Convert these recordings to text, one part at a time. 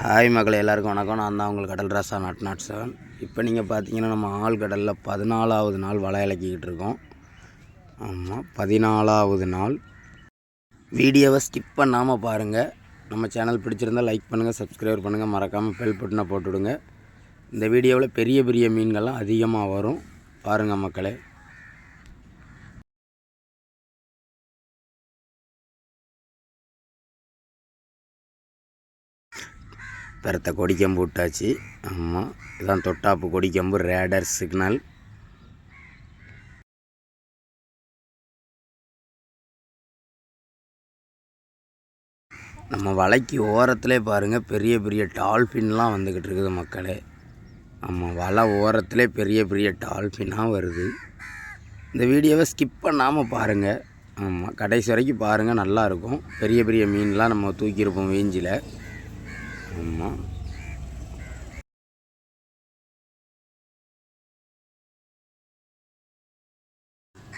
Hi மக்களை எல்லாருக்கும் வணக்கம். நான் தான் உங்களுக்கு கடல் ராசா நாட் 7. இப்போ நீங்கள் பார்த்தீங்கன்னா நம்ம ஆழ்கடலில் 14வது நாள் வலை இலக்கிக்கிட்டு இருக்கோம். ஆமாம், 14வது நாள். வீடியோவை ஸ்கிப் பண்ணாமல் பாருங்கள். நம்ம சேனல் பிடிச்சிருந்தால் லைக் பண்ணுங்கள், சப்ஸ்கிரைப் பண்ணுங்கள், மறக்காமல் பெல் பட்டனை போட்டுவிடுங்க. இந்த வீடியோவில் பெரிய பெரிய மீன்கள்லாம் அதிகமாக வரும், பாருங்கள் மக்களே. பெருத்த கொடிக்கம்பு விட்டாச்சு. ஆமாம், இதுதான் தொட்டாப்பு கொடிக்கம்பு, ரேடர் சிக்னல். நம்ம வலைக்கு ஓரத்திலே பாருங்கள், பெரிய பெரிய டால்ஃபின்லாம் வந்துக்கிட்டு இருக்குது மக்களே. ஆமாம், வலை ஓரத்திலே பெரிய பெரிய டால்ஃபினாக வருது. இந்த வீடியோவை ஸ்கிப் பண்ணாமல் பாருங்கள். ஆமாம், கடைசி வரைக்கும் பாருங்கள், நல்லாயிருக்கும். பெரிய பெரிய மீன்லாம் நம்ம தூக்கியிருப்போம் வீஞ்சில். ஆமாம்,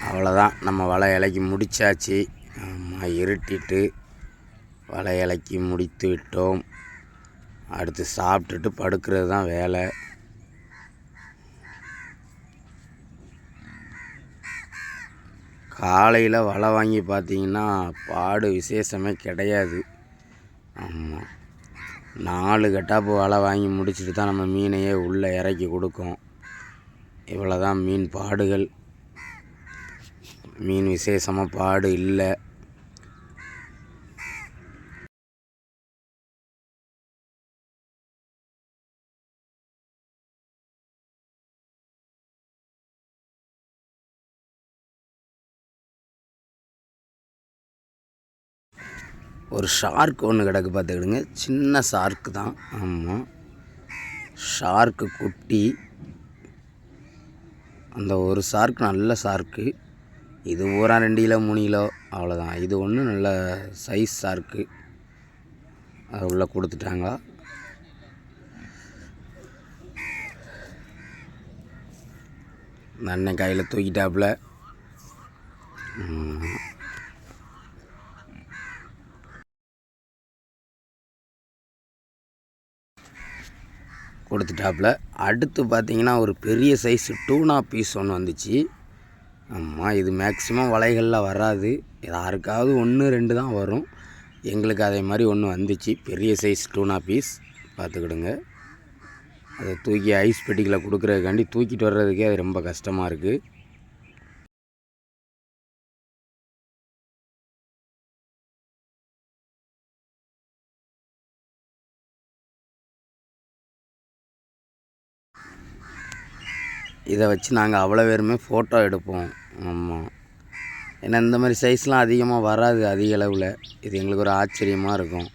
அவ்வளோதான், நம்ம வலை இலக்கி முடித்தாச்சு. ஆமாம், இருட்டிட்டு வலை இலக்கி முடித்து விட்டோம். அடுத்து சாப்பிட்டுட்டு படுக்கிறது தான் வேலை. காலையில் வலை வாங்கி பார்த்தீங்கன்னா பாடு விசேஷமே கிடையாது. ஆமாம், 4 கட்டாப்பு வலை வாங்கி முடிச்சுட்டு தான் நம்ம மீனையே உள்ளே இறக்கி கொடுக்கும். இவ்வளோ தான் மீன் பாடுகள். மீன் விசேஷமாக பாடு இல்லை. ஒரு ஷார்க் ஒன்று கிடக்கு பார்த்துக்கிடுங்க, சின்ன ஷார்க்கு தான். ஆமாம், ஷார்க்கு குட்டி. அந்த ஒரு ஷார்க் நல்ல ஷார்க்கு. இது பூரா 2 கிலோ 3 கிலோ அவ்வளோதான். இது ஒன்று நல்ல சைஸ் ஷார்க்கு. அது உள்ளே கொடுத்துட்டாங்க. இந்த அண்ணன் கையில் தூக்கிட்டாப்புல. கொடுத்துட்டாப்புல. அடுத்து பார்த்திங்கன்னா ஒரு பெரிய சைஸ் டூனா பீஸ் ஒன்று வந்துச்சு. ஆமாம், இது மேக்ஸிமம் வலைகளில் வராது, யாருக்காவது 1 2 தான் வரும். எங்களுக்கு அதே மாதிரி ஒன்று வந்துச்சு, பெரிய சைஸ் டூனா பீஸ். பார்த்துக்கிடுங்க. அதை தூக்கி ஐஸ் பெட்டிகளை கொடுக்குறதுக்காண்டி தூக்கிட்டு வர்றதுக்கே அது ரொம்ப கஷ்டமாக இருக்குது. இதை வச்சு நாங்கள் அவ்வளோ பேருமே ஃபோட்டோ எடுப்போம். ஆமாம், ஏன்னா இந்த மாதிரி சைஸ்லாம் அதிகமாக வராது அதிக அளவில். இது எங்களுக்கு ஒரு ஆச்சரியமாக இருக்கும்.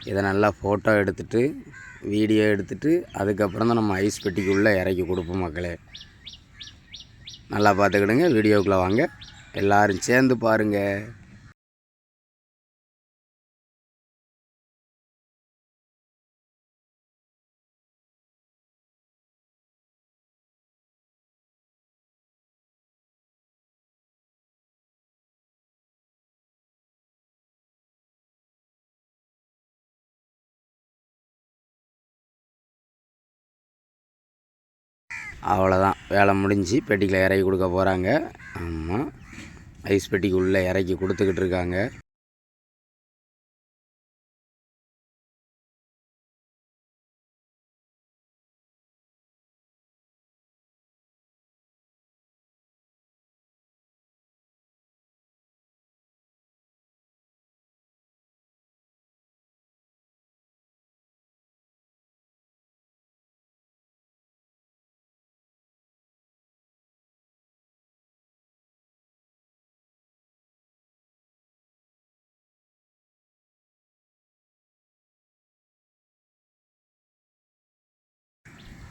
இதை நல்லா ஃபோட்டோ எடுத்துகிட்டு வீடியோ எடுத்துகிட்டு அதுக்கப்புறம் தான் நம்ம ஐஸ் பெட்டிக்குள்ளே இறக்கி கொடுப்போம் மக்களே. நல்லா பார்த்துக்கிடுங்க. வீடியோக்குள்ளே வாங்க, எல்லோரும் சேர்ந்து பாருங்கள். அவ்வளோதான், வேலை முடிஞ்சு பெட்டியில் இறக்கி கொடுக்க போகிறாங்க. ஆமாம், ஐஸ் பெட்டிக்கு உள்ளே இறக்கி கொடுத்துக்கிட்டு இருக்காங்க.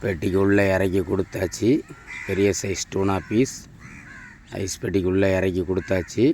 பெட்டிக்கு உள்ளே இறக்கி கொடுத்தாச்சு. பெரிய சைஸ் டூனா பீஸ் ஐஸ் பெட்டிக்கு உள்ளே இறக்கி கொடுத்தாச்சு.